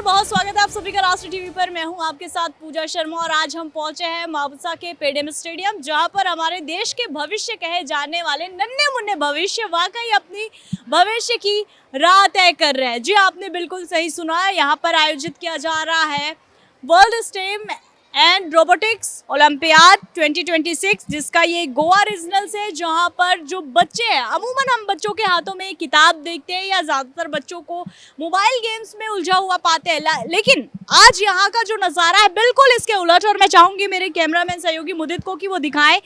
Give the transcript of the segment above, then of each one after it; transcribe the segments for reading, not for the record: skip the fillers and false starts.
बहुत स्वागत है आप सभी का राष्ट्र टीवी पर। मैं हूं आपके साथ पूजा शर्मा और आज हम पहुंचे हैं मापुसा के पेडेम स्टेडियम, जहां पर हमारे देश के भविष्य कहे जाने वाले नन्हे मुन्ने भविष्य वाकई अपनी भविष्य की राह तय कर रहे हैं। जी आपने बिल्कुल सही सुना है, यहाँ पर आयोजित किया जा रहा है world STEM and Robotics olympiad 2026, जिसका ये गोवा रीजनल से, जहाँ पर जो बच्चे हैं, अमूमन हम बच्चों के हाथों में किताब देखते हैं या ज़्यादातर बच्चों को मोबाइल गेम्स में उलझा हुआ पाते हैं, लेकिन आज यहाँ का जो नज़ारा है बिल्कुल इसके उलट। और मैं चाहूँगी मेरे कैमरामैन सहयोगी मुदित को कि वो दिखाएं,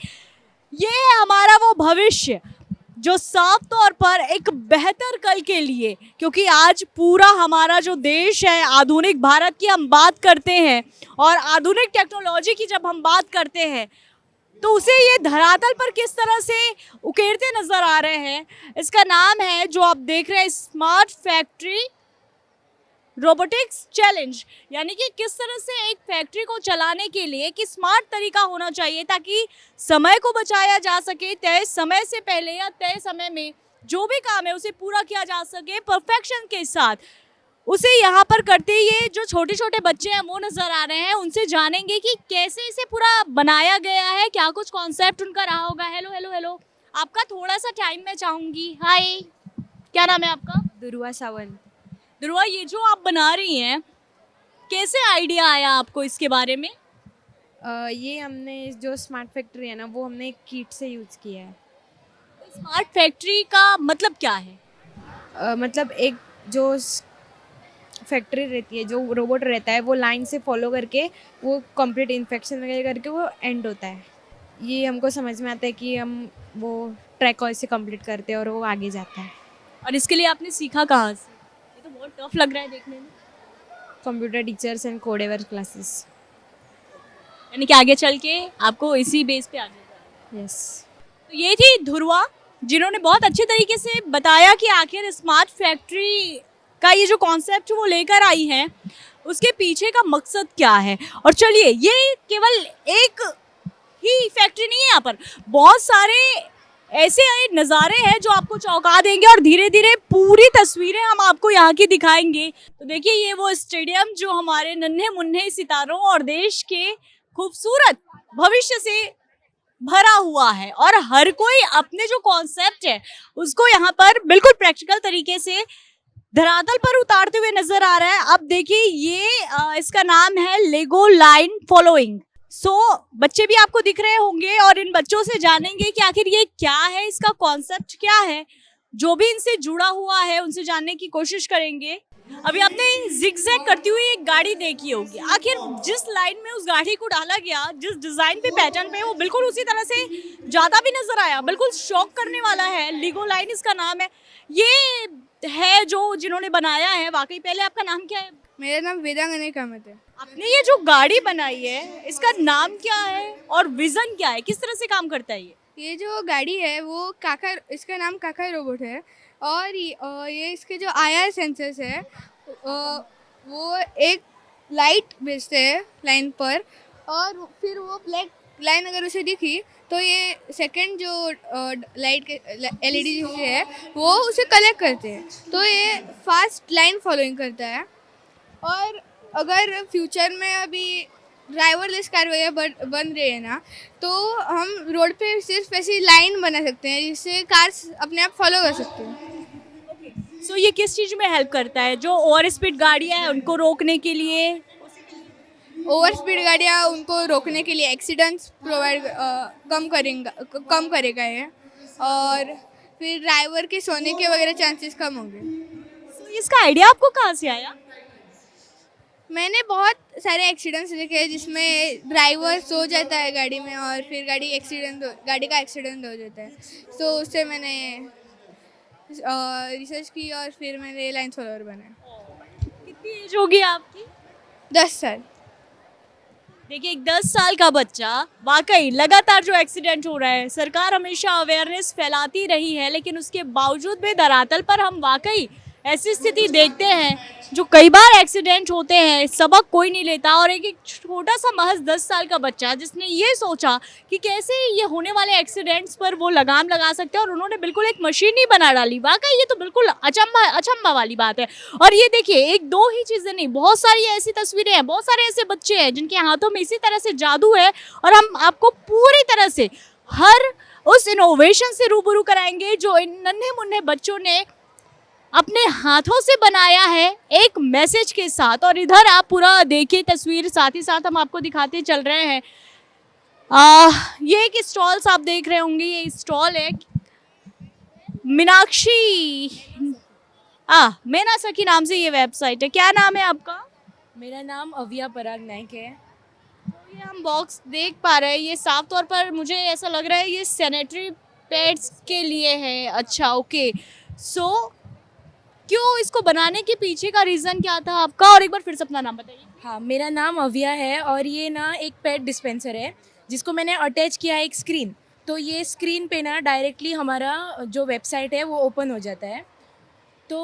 ये है हमारा वो भविष्य जो साफ तौर पर एक बेहतर कल के लिए, क्योंकि आज पूरा हमारा जो देश है, आधुनिक भारत की हम बात करते हैं और आधुनिक टेक्नोलॉजी की जब हम बात करते हैं तो उसे ये धरातल पर किस तरह से उकेरते नजर आ रहे हैं। इसका नाम है, जो आप देख रहे हैं, स्मार्ट फैक्ट्री रोबोटिक्स चैलेंज। यानी कि किस तरह से एक फैक्ट्री को चलाने के लिए एक स्मार्ट तरीका होना चाहिए ताकि समय को बचाया जा सके, तय समय से पहले या तय समय में जो भी काम है उसे पूरा किया जा सके परफेक्शन के साथ। उसे यहाँ पर करते ये जो छोटे छोटे बच्चे हैं वो नज़र आ रहे हैं, उनसे जानेंगे कि कैसे इसे पूरा बनाया गया है, क्या कुछ कॉन्सेप्ट उनका रहा होगा। हेलो हेलो हेलो, आपका थोड़ा सा टाइम मैं चाहूँगी। हाय, क्या नाम है आपका? दुर्वा सावंत। ध्रुवा, ये जो आप बना रही हैं, कैसे आइडिया आया आपको इसके बारे में? ये हमने जो स्मार्ट फैक्ट्री है ना, वो हमने एक किट से यूज़ किया है। स्मार्ट फैक्ट्री का मतलब क्या है? मतलब एक जो फैक्ट्री रहती है, जो रोबोट रहता है, वो लाइन से फॉलो करके वो कंप्लीट इन्फेक्शन वगैरह करके वो एंड होता है। ये हमको समझ में आता है कि हम वो ट्रैक कैसे कंप्लीट करते हैं और वो आगे जाता है। और इसके लिए आपने सीखा कहाँ से? ये तो बहुत टफ लग रहा है देखने में। Computer teachers and Codeavour classes. यानी कि आगे चल के आपको इसी बेस पे आगे जाना है। यस। तो ये थी ध्रुवा, जिन्होंने बहुत अच्छे तरीके से बताया कि आखिर स्मार्ट फैक्ट्री का ये जो कॉन्सेप्ट वो लेकर आई है उसके पीछे का मकसद क्या है। और चलिए, ये केवल एक ही फैक्ट्री नहीं है, यहाँ पर बहुत सारे ऐसे नज़ारे हैं जो आपको चौंका देंगे और धीरे धीरे पूरी तस्वीरें हम आपको यहाँ की दिखाएंगे। तो देखिए, ये वो स्टेडियम जो हमारे नन्हे मुन्ने सितारों और देश के खूबसूरत भविष्य से भरा हुआ है और हर कोई अपने जो कॉन्सेप्ट है उसको यहाँ पर बिल्कुल प्रैक्टिकल तरीके से धरातल पर उतारते हुए नजर आ रहा है। अब देखिए, ये इसका नाम है लेगो लाइन फॉलोइंग। बच्चे भी आपको दिख रहे होंगे और इन बच्चों से जानेंगे कि आखिर ये क्या है, इसका कॉन्सेप्ट क्या है। जो भी इनसे जुड़ा हुआ है उनसे जानने की कोशिश करेंगे। अभी आपने जिगजैग करती हुई एक गाड़ी देखी होगी, आखिर जिस लाइन में उस गाड़ी को डाला गया, जिस डिजाइन पे, पैटर्न पे, वो बिल्कुल उसी तरह से जाता भी नजर आया। बिल्कुल शॉक करने वाला है। लीगो लाइन इसका नाम है। ये है जो जिन्होंने बनाया है। वाकई, पहले आपका नाम क्या है? मेरा नाम वेदांगनी कामत है। आपने ये जो गाड़ी बनाई है इसका नाम क्या है और विजन क्या है, किस तरह से काम करता है ये जो गाड़ी है वो काका, इसका नाम काका रोबोट है और ये इसके जो IR सेंसर्स है वो एक लाइट भेजते हैं लाइन पर और फिर वो ब्लैक लाइन अगर उसे दिखी तो ये सेकंड जो लाइट के LED है वो उसे कलेक्ट करते हैं, तो ये फास्ट लाइन फॉलोइंग करता है। और अगर फ्यूचर में अभी ड्राइवरलेस कार वगैरह बन रही है ना, तो हम रोड पे सिर्फ ऐसी लाइन बना सकते हैं जिससे कार्स अपने आप फॉलो कर सकते हैं। ये किस चीज़ में हेल्प करता है? जो ओवर स्पीड गाड़ियाँ हैं उनको रोकने के लिए, ओवर स्पीड गाड़ियाँ उनको रोकने के लिए एक्सीडेंट्स प्रोवाइड कम करेगा ये, और फिर ड्राइवर के सोने के वगैरह चांसेस कम होंगे। इसका आइडिया आपको कहाँ से आया? मैंने बहुत सारे एक्सीडेंट्स देखे हैं जिसमें ड्राइवर सो जाता है गाड़ी में और फिर गाड़ी का एक्सीडेंट हो जाता है। तो उससे मैंने रिसर्च की और फिर मैंने लाइन फॉलोअर बनाया। कितनी एज होगी आपकी? 10 साल। देखिए, एक 10 साल का बच्चा, वाकई लगातार जो एक्सीडेंट हो रहा है, सरकार हमेशा अवेयरनेस फैलाती रही है, लेकिन उसके बावजूद भी धरातल पर हम वाकई ऐसी स्थिति देखते हैं जो कई बार एक्सीडेंट होते हैं, सबक कोई नहीं लेता, और एक एक छोटा सा महज 10 साल का बच्चा जिसने ये सोचा कि कैसे ये होने वाले एक्सीडेंट्स पर वो लगाम लगा सकते हैं, और उन्होंने बिल्कुल एक मशीन ही बना डाली। वाकई ये तो बिल्कुल अचंभा अचंभा वाली बात है। और ये देखिए, एक दो ही चीज़ें नहीं, बहुत सारी ऐसी तस्वीरें हैं, बहुत सारे ऐसे बच्चे हैं जिनके हाथों में इसी तरह से जादू है, और हम आपको पूरी तरह से हर उस इनोवेशन से रूबरू कराएंगे जो इन नन्हे मुन्ने बच्चों ने अपने हाथों से बनाया है, एक मैसेज के साथ। और इधर आप पूरा देखिए तस्वीर, साथ ही साथ हम आपको दिखाते चल रहे हैं। ये एक स्टॉल्स आप देख रहे होंगे, ये स्टॉल है मीनाक्षी मैना सखी नाम से ये वेबसाइट है। क्या नाम है आपका? मेरा नाम अविया पराग नाइक है। तो ये हम बॉक्स देख पा रहे हैं, ये साफ तौर पर मुझे ऐसा लग रहा है ये सैनिटरी पैड्स के लिए है। अच्छा, ओके। सो क्यों इसको बनाने के पीछे का रीज़न क्या था आपका? और एक बार फिर से अपना नाम बताइए। हाँ, मेरा नाम अविया है और ये ना एक पेट डिस्पेंसर है जिसको मैंने अटैच किया है एक स्क्रीन। तो ये स्क्रीन पे ना डायरेक्टली हमारा जो वेबसाइट है वो ओपन हो जाता है। तो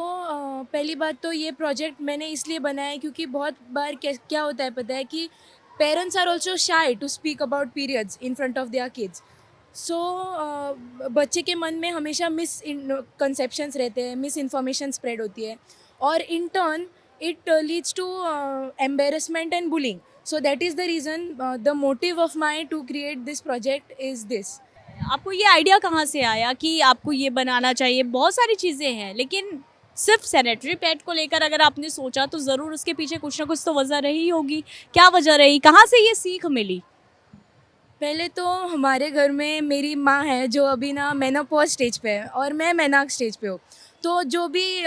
पहली बात तो ये प्रोजेक्ट मैंने इसलिए बनाया है क्योंकि बहुत बार क्या होता है पता है कि parents are also shy to speak about periods in front of their kids. So बच्चे के मन में हमेशा मिस कंसेप्शंस रहते हैं, मिस इन्फॉर्मेशन स्प्रेड होती है, और in turn it leads to embarrassment and bullying. So that is the reason, the motive of my to create this project is this. आपको ये आइडिया कहाँ से आया कि आपको ये बनाना चाहिए? बहुत सारी चीज़ें हैं, लेकिन सिर्फ सैनिटरी पैड को लेकर अगर आपने सोचा तो ज़रूर उसके पीछे कुछ ना कुछ तो वजह रही होगी। क्या वजह रही? कहाँ से ये सीख मिली? पहले तो हमारे घर में मेरी माँ है जो अभी ना मेनोपॉज स्टेज पे है और मैं मेनाक स्टेज पे हूँ। तो जो भी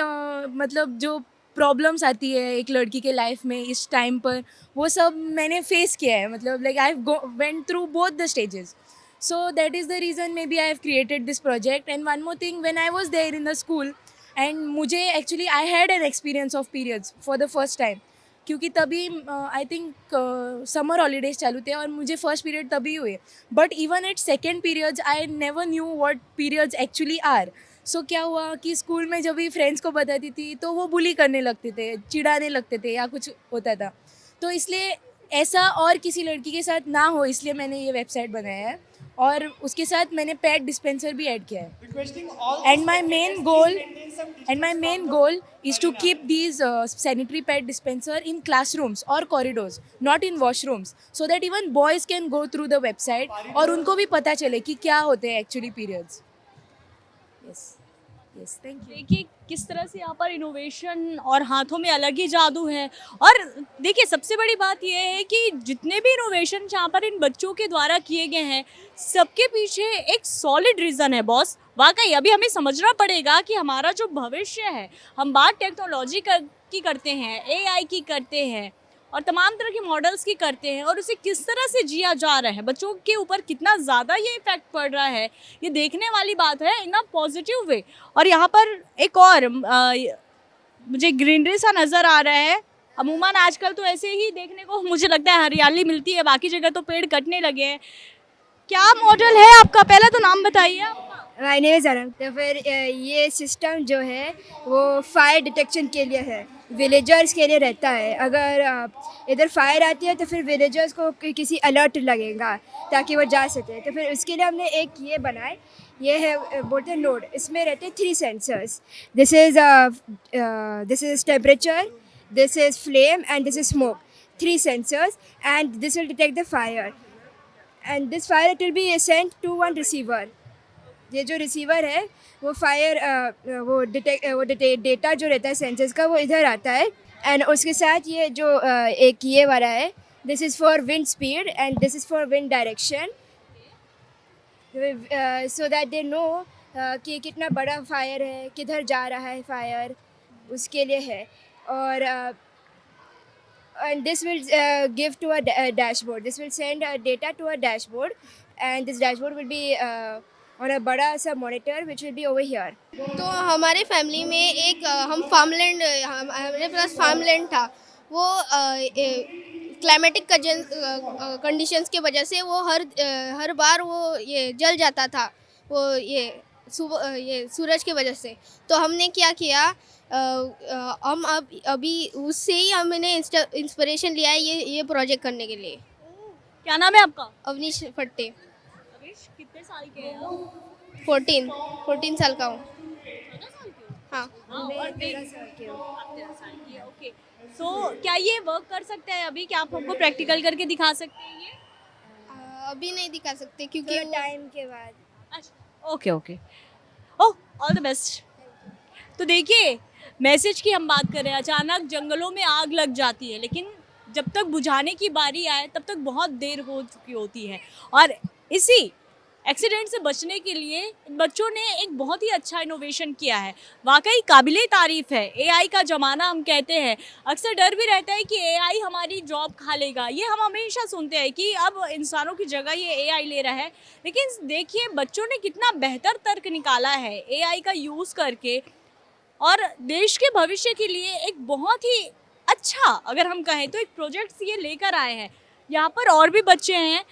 मतलब जो प्रॉब्लम्स आती है एक लड़की के लाइफ में इस टाइम पर, वो सब मैंने फेस किया है। मतलब like I went through both the stages. So that is the reason maybe I have created this project. And one more thing, when I was there in the school and मुझे actually I had an experience of periods for the first time, क्योंकि तभी I think summer holidays चालू थे और मुझे first period तभी हुए. But even at second periods I never knew what periods actually are. So क्या हुआ कि स्कूल में जब भी फ्रेंड्स को बताती थी तो वो बुली करने लगते थे, चिढ़ाने लगते थे या कुछ होता था. तो इसलिए ऐसा और किसी लड़की के साथ ना हो इसलिए मैंने ये वेबसाइट बनाया है और उसके साथ मैंने पैड डिस्पेंसर भी ऐड किया है. And my main goal is to keep these sanitary pad dispenser in classrooms or corridors, not in washrooms, so that even boys can go through the website और उनको भी पता चले कि क्या होते हैं actually periods. Yes, thank you. देखिए किस तरह से यहाँ पर इनोवेशन और हाथों में अलग ही जादू है. और देखिए सबसे बड़ी बात यह है कि जितने भी इनोवेशन यहाँ पर इन बच्चों के द्वारा किए गए हैं सबके पीछे एक सॉलिड रीज़न है बॉस. वाकई अभी हमें समझना पड़ेगा कि हमारा जो भविष्य है, हम बात टेक्नोलॉजी की करते हैं, AI की करते हैं और तमाम तरह के मॉडल्स की करते हैं, और उसे किस तरह से जिया जा रहा है, बच्चों के ऊपर कितना ज़्यादा ये इफेक्ट पड़ रहा है, ये देखने वाली बात है इन अ पॉजिटिव वे. और यहाँ पर एक और मुझे ग्रीनरी सा नज़र आ रहा है. अमूमन आजकल तो ऐसे ही देखने को मुझे लगता है हरियाली मिलती है, बाकी जगह तो पेड़ कटने लगे हैं. क्या मॉडल है आपका? पहले तो नाम बताइए आपका. माय नेम इज़ अनंत. तो फिर ये सिस्टम जो है वो फायर डिटेक्शन के लिए है, विलेजर्स के लिए रहता है. अगर इधर फायर आती है तो फिर विलेजर्स को किसी अलर्ट लगेगा ताकि वो जा सके. तो फिर उसके लिए हमने एक ये बनाए, ये है बोलते हैं नोड. इसमें रहते हैं 3 sensors. This is temperature, this is flame and this is smoke. 3 sensors and this will detect the fire and this fire it will be sent to one receiver. ये जो रिसीवर है वो फायर वो data जो रहता है sensors का वो इधर आता है. एंड उसके साथ ये जो एक ये वाला है, this is for wind speed and this is for wind direction, so that they know कि कितना बड़ा फायर है, किधर जा रहा है फायर, उसके लिए है. और and this will give to a dashboard. This will send data to a dashboard and this dashboard will be on a बड़ा सा monitor which will be over here. तो हमारे फैमिली में एक हमारे पास फार्मलैंड था. वो क्लाइमेटिक कंडीशंस के वजह से वो हर बार वो ये जल जाता था. वो ये ये सूरज की वजह से। तो हमने क्या किया, हम अभी उससे ही हमने इंस्पिरेशन लिया है ये प्रोजेक्ट करने के लिए। क्या नाम है आपका? अवनीश फट्टे। अविश, कितने साल के हैं आप? 14 साल का हूँ। 14 साल के हो? हाँ। और 13 साल के हो। आप 13 साल की है, ओके। सो क्या ये वर्क कर सकते हैं अभी? क्या आप हमको प्रैक्टिकल करके दिखा सकते हैं ये? अभी नहीं दिखा सकते क्योंकि थोड़ा टाइम के बाद। अच्छा, okay okay. Oh, all the best. तो देखिए, मैसेज की हम बात कर रहे हैं। अचानक जंगलों में आग लग जाती है, लेकिन जब तक बुझाने की बारी आए तब तक बहुत देर हो चुकी होती है। और इसी एक्सीडेंट से बचने के लिए बच्चों ने एक बहुत ही अच्छा इनोवेशन किया है। वाकई काबिले तारीफ है। एआई का ज़माना हम कहते हैं, अक्सर डर भी रहता है कि एआई हमारी जॉब खा लेगा। ये हम हमेशा सुनते हैं कि अब इंसानों की जगह ये एआई ले रहा है, लेकिन देखिए बच्चों ने कितना बेहतर तर्क निकाला है एआई का यूज़ करके, और देश के भविष्य के लिए एक बहुत ही अच्छा, अगर हम कहें तो, एक प्रोजेक्ट ये लेकर आए हैं। यहाँ पर और भी बच्चे हैं,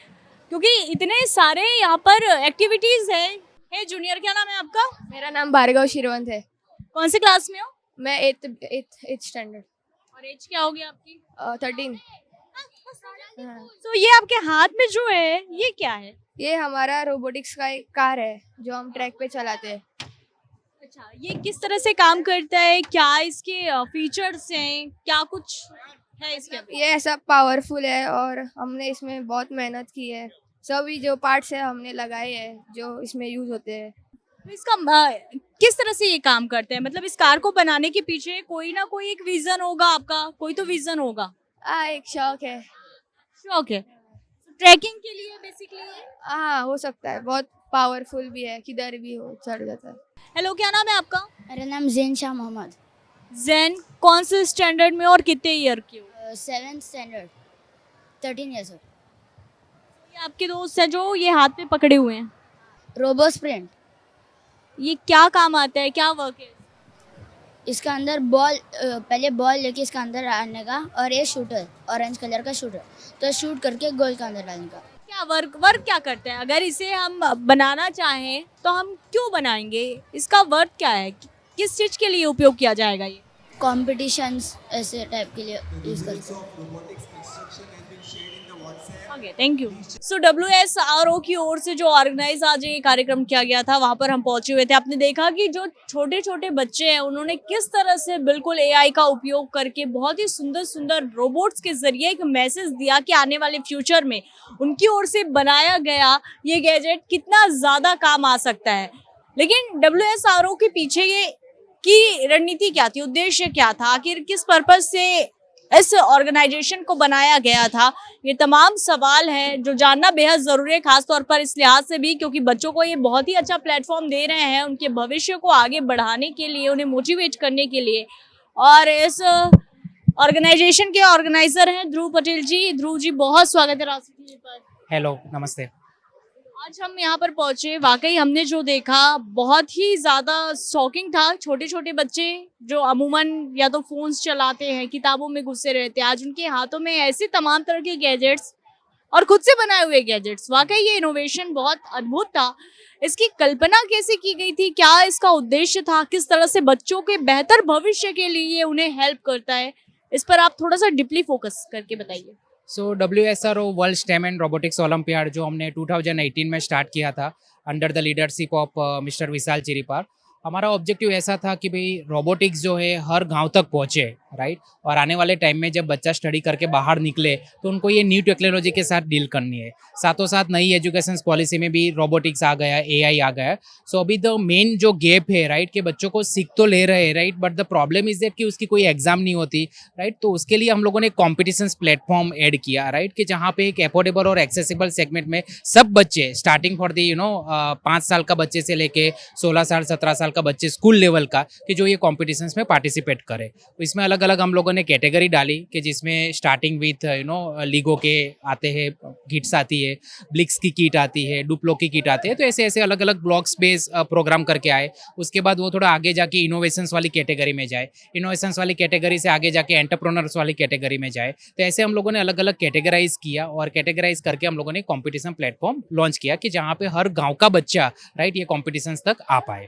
क्योंकि इतने सारे यहाँ पर एक्टिविटीज़ हैं। हे जूनियर, क्या नाम है आपका? मेरा नाम भार्गव शिरवंत है। कौन से क्लास में हो? मैं एट्थ स्टैंडर्ड। और एज क्या होगी आपकी? 13। तो ये आपके हाथ में जो है ये क्या है? ये हमारा रोबोटिक्स का एक कार है जो हम ट्रैक पे चलाते हैं। अच्छा, ये किस तरह से काम करता है? क्या इसके फीचर्स हैं? क्या कुछ है इसके अंदर? ये ऐसा पावरफुल है और हमने इसमें बहुत मेहनत की है। सभी जो पार्ट्स है हमने लगाए हैं जो इसमें यूज होते हैं। तो इसका किस तरह से ये काम करते हैं? मतलब इस कार को बनाने के पीछे कोई ना कोई एक विजन होगा आपका, कोई तो विजन होगा। एक शौक है। शौक है ट्रैकिंग के लिए बेसिकली? हाँ, हो सकता है। बहुत पावरफुल भी है, किधर भी हो चढ़ जाता है। हेलो, क्या नाम है आपका? मेरा नाम जैन शाह मोहम्मद। जैन, कौन से स्टैंडर्ड में और कितने ईयर के हो? 7th standard, 13 years old. ये आपके दोस्त हैं जो ये हाथ में पकड़े हुए हैं, रोबो स्प्रिंट। ये क्या काम आता है, क्या वर्क है? इसका अंदर बॉल, पहले बॉल लेके इसका अंदर आने का, और ये शूटर, ऑरेंज कलर का शूटर, तो शूट करके गोल के अंदर डालने का। क्या वर्क क्या करते हैं? अगर इसे हम बनाना चाहें तो हम क्यों बनाएंगे? इसका वर्क क्या है? किस चीज़ के लिए उपयोग किया जाएगा ये? कॉम्पिटिशन्स ऐसे टाइप के लिए यूज़ करते हैं। Okay, thank you. So WSRO की ओर से जो ऑर्गेनाइज आज ये कार्यक्रम किया गया था, वहाँ पर हम पहुंचे हुए थे। आपने देखा कि जो छोटे छोटे बच्चे हैं उन्होंने किस तरह से बिल्कुल एआई का उपयोग करके बहुत ही सुंदर सुंदर रोबोट्स के जरिए एक मैसेज दिया कि आने वाले फ्यूचर में उनकी ओर से बनाया गया ये गैजेट कितना ज़्यादा काम आ सकता है। लेकिन WSRO के पीछे ये की रणनीति क्या थी, उद्देश्य क्या था, आखिर किस पर्पज से इस ऑर्गेनाइजेशन को बनाया गया था? ये तमाम सवाल हैं जो जानना बेहद ज़रूरी है, खासतौर पर इस लिहाज से भी क्योंकि बच्चों को ये बहुत ही अच्छा प्लेटफॉर्म दे रहे हैं उनके भविष्य को आगे बढ़ाने के लिए, उन्हें मोटिवेट करने के लिए। और इस ऑर्गेनाइजेशन के ऑर्गेनाइजर हैं ध्रुव पटेल जी। ध्रुव जी, बहुत स्वागत है राष्ट्रीय टीवी पर। हेलो, नमस्ते। आज हम यहाँ पर पहुंचे, वाकई हमने जो देखा बहुत ही ज़्यादा शॉकिंग था। छोटे छोटे बच्चे जो अमूमन या तो फोन्स चलाते हैं, किताबों में घुसे रहते हैं, आज उनके हाथों में ऐसे तमाम तरह के गैजेट्स और खुद से बनाए हुए गैजेट्स। वाकई ये इनोवेशन बहुत अद्भुत था। इसकी कल्पना कैसे की गई थी, क्या इसका उद्देश्य था, किस तरह से बच्चों के बेहतर भविष्य के लिए उन्हें हेल्प करता है, इस पर आप थोड़ा सा डीपली फोकस करके बताइए। So WSRO World STEM and Robotics Olympiad जो हमने 2018 में स्टार्ट किया था under the leadership of mister Vishal Chiripar. हमारा ऑब्जेक्टिव ऐसा था कि भाई रोबोटिक्स जो है हर गांव तक पहुंचे, राइट। और आने वाले टाइम में जब बच्चा स्टडी करके बाहर निकले तो उनको ये न्यू टेक्नोलॉजी के साथ डील करनी है। साथों साथ नई एजुकेशन पॉलिसी में भी रोबोटिक्स आ गया, एआई आ गया। सो अभी द मेन जो गैप है, राइट, कि बच्चों को सीख तो ले रहे हैं, right, but the problem is that कि उसकी कोई एग्जाम नहीं होती, राइट। तो उसके लिए हम लोगों ने कॉम्पिटिशन्स प्लेटफॉर्म ऐड किया, राइट, कि जहाँ पे एक अफोर्डेबल और एक्सेसिबल सेगमेंट में सब बच्चे स्टार्टिंग फॉर दी 5 साल का बच्चे से लेके 16 साल 17 साल साल का बच्चे स्कूल लेवल का कि जो ये कॉम्पिटिशन्स में पार्टिसिपेट करे। तो इसमें अलग अलग हम लोगों ने कैटेगरी डाली कि जिसमें स्टार्टिंग विथ लीगो के आते हैं, किट्स आती है, ब्लिक्स की किट आती है, डुप्लो की किट आती है। तो ऐसे ऐसे अलग अलग ब्लॉक्स बेस प्रोग्राम करके आए। उसके बाद वो थोड़ा आगे जाके इनोवेशंस वाली कैटेगरी में जाए, इनोवेशंस वाली कैटेगरी से आगे जाके एंटरप्रेन्योर्स वाली कैटेगरी में जाए। तो ऐसे हम लोगों ने अलग अलग कैटेगराइज किया और कैटेगराइज करके हम लोगों ने कॉम्पिटिशन प्लेटफॉर्म लॉन्च किया कि जहाँ पे हर गांव का बच्चा राइट ये कॉम्पिटिशन्स तक आ पाए।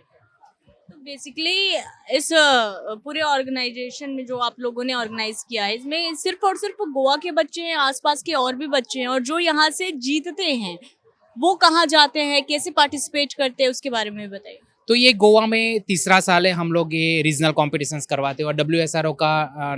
तो बेसिकली इस पूरे ऑर्गेनाइजेशन में जो आप लोगों ने ऑर्गेनाइज किया है, इसमें सिर्फ और सिर्फ गोवा के बच्चे हैं, आसपास के और भी बच्चे हैं, और जो यहाँ से जीतते हैं वो कहाँ जाते हैं, कैसे पार्टिसिपेट करते हैं, उसके बारे में भी बताइए। तो ये गोवा में तीसरा साल है हम लोग ये रीजनल कॉम्पिटिशन्स करवाते हैं और WSRO का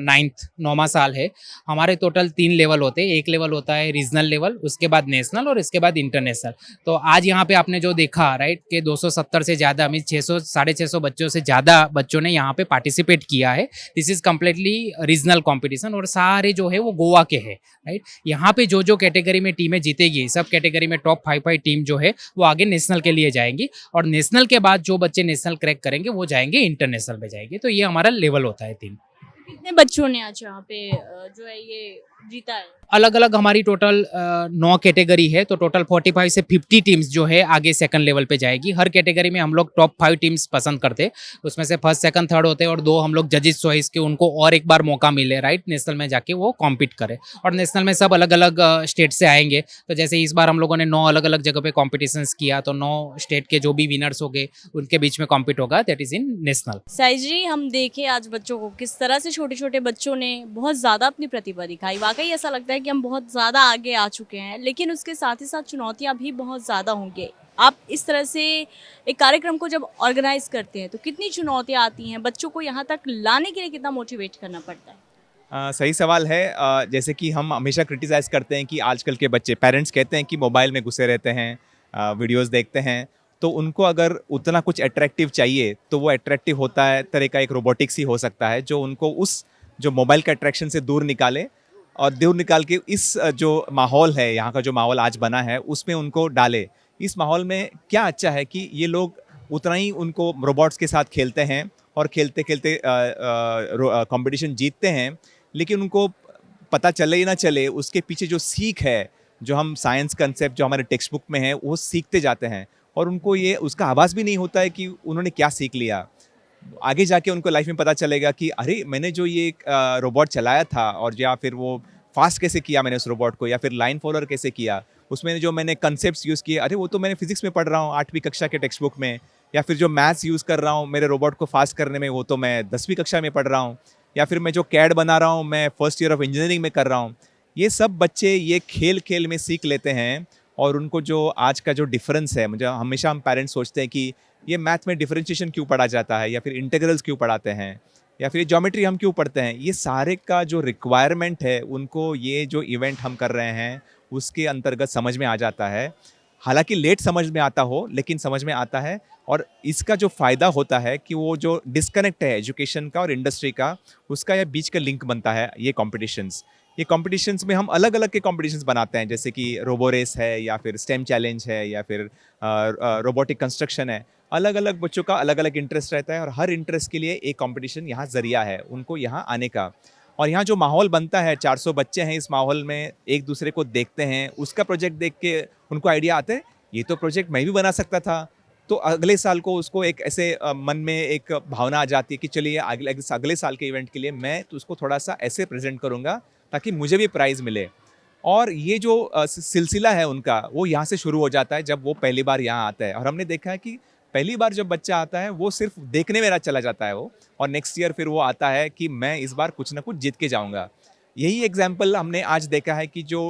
9वां साल है। हमारे टोटल 3 लेवल होते हैं। एक लेवल होता है रीजनल लेवल, उसके बाद नेशनल और इसके बाद इंटरनेशनल। तो आज यहाँ पे आपने जो देखा राइट कि 270 से ज़्यादा मीन 600-650 बच्चों से ज़्यादा बच्चों ने यहाँ पे पार्टिसिपेट किया है। This is completely regional competition और सारे जो है वो गोवा के हैं राइट। यहाँ पे जो जो कैटेगरी में टीमें जीतेगी, सब कैटेगरी में टॉप 5 टीम जो है वो आगे नेशनल के लिए जाएंगी और नेशनल के बाद जो बच्चे नेशनल क्रैक करेंगे वो जाएंगे इंटरनेशनल में जाएंगे। तो ये हमारा लेवल होता है 3। कितने बच्चों ने आज यहाँ पे जो है ये जीता है? अलग अलग हमारी टोटल 9 कैटेगरी है। तो टोटल 45 से 50 टीम्स जो है आगे सेकंड लेवल पे जाएगी। हर कैटेगरी में हम लोग टॉप 5 टीम्स पसंद करते हैं, उसमें से फर्स्ट सेकंड थर्ड होते हैं और 2 हम लोग जजेस चॉइस के, उनको और एक बार मौका मिले राइट नेशनल में जाके वो कॉम्पीट करे। और नेशनल में सब अलग अलग स्टेट से आएंगे। तो जैसे इस बार हम लोगों ने 9 अलग अलग जगह पे कॉम्पिटिशन्स किया, तो 9 स्टेट के जो भी विनर्स हो गए उनके बीच में कॉम्पीट होगा, that is in national. Size जी, हम देखें आज बच्चों को किस तरह से छोटे छोटे बच्चों ने बहुत ज़्यादा अपनी प्रतिभा दिखाई। वाकई ऐसा लगता है कि हम बहुत ज़्यादा आगे आ चुके हैं, लेकिन उसके साथ ही साथ चुनौतियां भी बहुत ज़्यादा होंगी। आप इस तरह से एक कार्यक्रम को जब ऑर्गेनाइज करते हैं तो कितनी चुनौतियां आती हैं, बच्चों को यहाँ तक लाने के लिए कितना मोटिवेट करना पड़ता है? सही सवाल है। जैसे कि हम हमेशा क्रिटिसाइज़ करते हैं कि आजकल के बच्चे, पेरेंट्स कहते हैं कि मोबाइल में घुसे रहते हैं, वीडियोस देखते हैं, तो उनको अगर उतना कुछ अट्रैक्टिव चाहिए तो वो अट्रैक्टिव होता है तरह का एक रोबोटिक्स ही हो सकता है जो उनको उस जो मोबाइल के अट्रैक्शन से दूर निकाले और दूर निकाल के इस जो माहौल है, यहाँ का जो माहौल आज बना है उसमें उनको डाले। इस माहौल में क्या अच्छा है कि ये लोग उतना ही उनको रोबोट्स के साथ खेलते हैं और खेलते खेलते कंपटीशन जीतते हैं, लेकिन उनको पता चले या ना चले उसके पीछे जो सीख है, जो हम साइंस कंसेप्ट जो हमारे टेक्स्ट बुक में है वो सीखते जाते हैं और उनको ये उसका आभास भी नहीं होता है कि उन्होंने क्या सीख लिया। आगे जाके उनको लाइफ में पता चलेगा कि अरे मैंने जो ये रोबोट चलाया था और या फिर वो फास्ट कैसे किया मैंने उस रोबोट को, या फिर लाइन फॉलोअर कैसे किया, उसमें जो मैंने कंसेप्ट्स यूज़ किए, अरे वो तो मैंने फिजिक्स में पढ़ रहा हूँ 8वीं कक्षा के टेक्स्ट बुक में, या फिर जो मैथ्स यूज़ कर रहा हूँ मेरे रोबोट को फास्ट करने में वो तो मैं 10वीं कक्षा में पढ़ रहा हूँ, या फिर मैं जो कैड बना रहा हूँ मैं फर्स्ट ईयर ऑफ इंजीनियरिंग में कर रहा हूँ। ये सब बच्चे ये खेल खेल में सीख लेते हैं और उनको जो आज का जो डिफरेंस है, मुझे हमेशा हम पेरेंट्स सोचते हैं कि ये मैथ में डिफरेंशिएशन क्यों पढ़ा जाता है, या फिर इंटीग्रल्स क्यों पढ़ाते हैं, या फिर ये ज्योमेट्री हम क्यों पढ़ते हैं, ये सारे का जो रिक्वायरमेंट है उनको ये जो इवेंट हम कर रहे हैं उसके अंतर्गत समझ में आ जाता है। हालांकि लेट समझ में आता हो लेकिन समझ में आता है। और इसका जो फ़ायदा होता है कि वो जो डिस्कनेक्ट है एजुकेशन का और इंडस्ट्री का, उसका ये बीच का लिंक बनता है। ये कॉम्पिटिशन्स में हम अलग अलग के कॉम्पिटिशन्स बनाते हैं, जैसे कि रोबो रेस है या फिर स्टेम चैलेंज है या फिर रोबोटिक कंस्ट्रक्शन है। अलग अलग बच्चों का अलग अलग इंटरेस्ट रहता है और हर इंटरेस्ट के लिए एक कंपटीशन यहाँ ज़रिया है उनको यहाँ आने का। और यहाँ जो माहौल बनता है, 400 बच्चे हैं इस माहौल में, एक दूसरे को देखते हैं, उसका प्रोजेक्ट देख के उनको आइडिया आता है ये तो प्रोजेक्ट मैं भी बना सकता था। तो अगले साल को उसको एक ऐसे मन में एक भावना आ जाती है कि चलिए अगले साल के इवेंट के लिए मैं तो उसको थोड़ा सा ऐसे प्रेजेंट करूँगा ताकि मुझे भी प्राइज़ मिले। और ये जो सिलसिला है उनका वो यहाँ से शुरू हो जाता है जब वो पहली बार यहाँ आता है। और हमने देखा है कि पहली बार जब बच्चा आता है वो सिर्फ देखने में चला जाता है वो, और नेक्स्ट ईयर फिर वो आता है कि मैं इस बार कुछ ना कुछ जीत के जाऊँगा। यही एग्जाम्पल हमने आज देखा है कि जो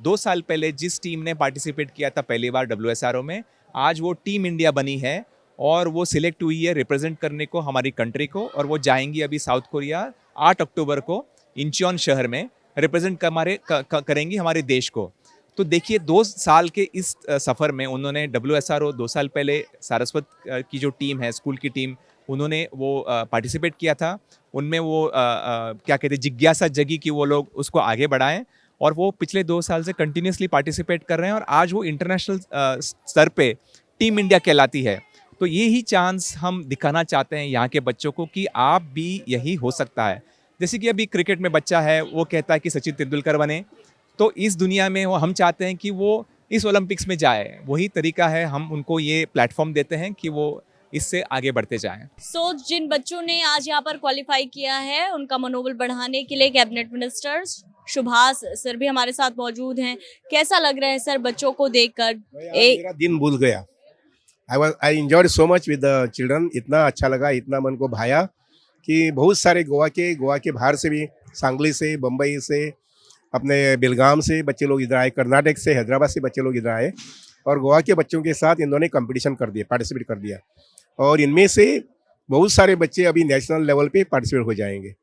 2 साल पहले जिस टीम ने पार्टिसिपेट किया था पहली बार WSRO में, आज वो टीम इंडिया बनी है और वो सिलेक्ट हुई है रिप्रेजेंट करने को हमारी कंट्री को, और वो जाएंगी अभी साउथ कोरिया 8 अक्टूबर को इंचियोन शहर में रिप्रेजेंट करेंगी हमारे देश को। तो देखिए 2 साल के इस सफ़र में उन्होंने WSRO 2 साल पहले सारस्वत की जो टीम है, स्कूल की टीम, उन्होंने वो पार्टिसिपेट किया था। उनमें वो क्या कहते हैं जिज्ञासा जगी कि वो लोग उसको आगे बढ़ाएं, और वो पिछले 2 साल से कंटिन्यूसली पार्टिसिपेट कर रहे हैं और आज वो इंटरनेशनल स्तर पे टीम इंडिया कहलाती है। तो ये ही चांस हम दिखाना चाहते हैं यहाँ के बच्चों को कि आप भी यही हो सकता है। जैसे कि अभी क्रिकेट में बच्चा है, वो कहता है कि सचिन तेंदुलकर बने, तो इस दुनिया में वो हम चाहते हैं कि वो इस ओलंपिक्स में जाए। वही तरीका है, हम उनको ये प्लेटफॉर्म देते हैं कि वो इससे आगे बढ़ते जाएं। सो जिन बच्चों ने आज यहाँ पर क्वालिफाई किया है उनका मनोबल बढ़ाने के लिए कैबिनेट मिनिस्टर सुभाष सर भी हमारे साथ मौजूद हैं। कैसा लग रहा है सर बच्चों को देखकर? मेरा दिन भूल गया। I enjoyed so much with the children. इतना अच्छा लगा, इतना मन को भाया कि बहुत सारे गोवा के बाहर से भी, सांगली से, बम्बई से, अपने बेलगाम से बच्चे लोग इधर आए, कर्नाटक से, हैदराबाद से बच्चे लोग इधर आए और गोवा के बच्चों के साथ इन्होंने कंपटीशन कर दिया, पार्टिसिपेट कर दिया और इनमें से बहुत सारे बच्चे अभी नेशनल लेवल पे पार्टिसिपेट हो जाएंगे।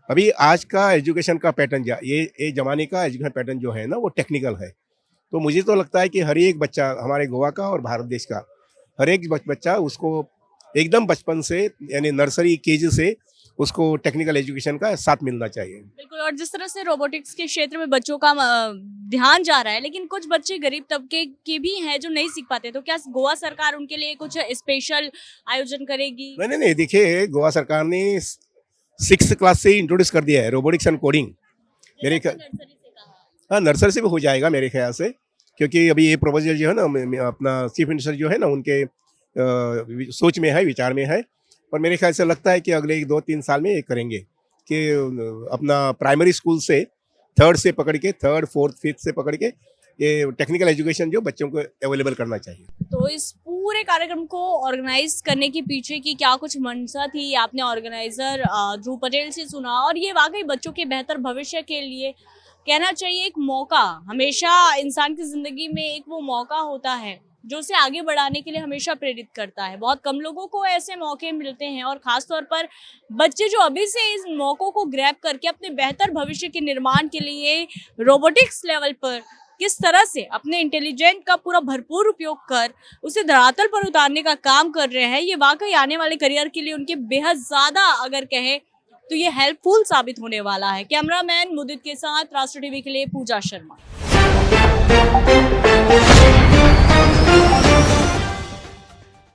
अभी आज का एजुकेशन का पैटर्न, ये ज़माने का एजुकेशन पैटर्न जो है ना, वो टेक्निकल है। तो मुझे तो लगता है कि हर एक बच्चा, हमारे गोवा का और भारत देश का हर एक बच्चा, उसको एकदम बचपन से, यानी नर्सरी केजी से उसको टेक्निकल एजुकेशन का साथ मिलना चाहिए। बिल्कुल। और जिस तरह से रोबोटिक्स के क्षेत्र में बच्चों का ध्यान जा रहा है, लेकिन कुछ बच्चे गरीब तबके के भी हैं जो नहीं सीख पाते, तो क्या गोवा सरकार उनके लिए कुछ स्पेशल आयोजन करेगी? नहीं, देखिए गोवा सरकार ने 6th क्लास से इंट्रोड्यूस कर दिया है रोबोटिक्स एंड कोडिंग। मेरे ख्याल, नर्सरी से कहा। हाँ, नर्सरी से भी हो जाएगा मेरे ख्याल से, क्योंकि अभी ये प्रपोजल जो है ना, अपना चीफ मिनिस्टर जो है ना, उनके सोच में है, विचार में है और मेरे ख्याल से लगता है कि अगले 2-3 साल में ये करेंगे कि अपना प्राइमरी स्कूल से 3rd से पकड़ के 3rd, 4th, 5th से पकड़ के ये टेक्निकल एजुकेशन जो बच्चों को अवेलेबल करना चाहिए। तो इस पूरे कार्यक्रम को ऑर्गेनाइज करने के पीछे की क्या कुछ मंशा थी, आपने ऑर्गेनाइजर ध्रुव पटेल से सुना और ये वाकई बच्चों के बेहतर भविष्य के लिए, कहना चाहिए एक मौका, हमेशा इंसान की जिंदगी में एक वो मौका होता है जो उसे आगे बढ़ाने के लिए हमेशा प्रेरित करता है। बहुत कम लोगों को ऐसे मौके मिलते हैं और खास तौर पर बच्चे जो अभी से इस मौकों को ग्रैब करके अपने बेहतर भविष्य के निर्माण के लिए रोबोटिक्स लेवल पर किस तरह से अपने इंटेलिजेंट का पूरा भरपूर उपयोग कर उसे धरातल पर उतारने का काम कर रहे हैं, ये वाकई आने वाले करियर के लिए उनके बेहद ज़्यादा, अगर कहें तो ये हेल्पफुल साबित होने वाला है। कैमरामैन मुदित के साथ राष्ट्र टीवी के लिए पूजा शर्मा।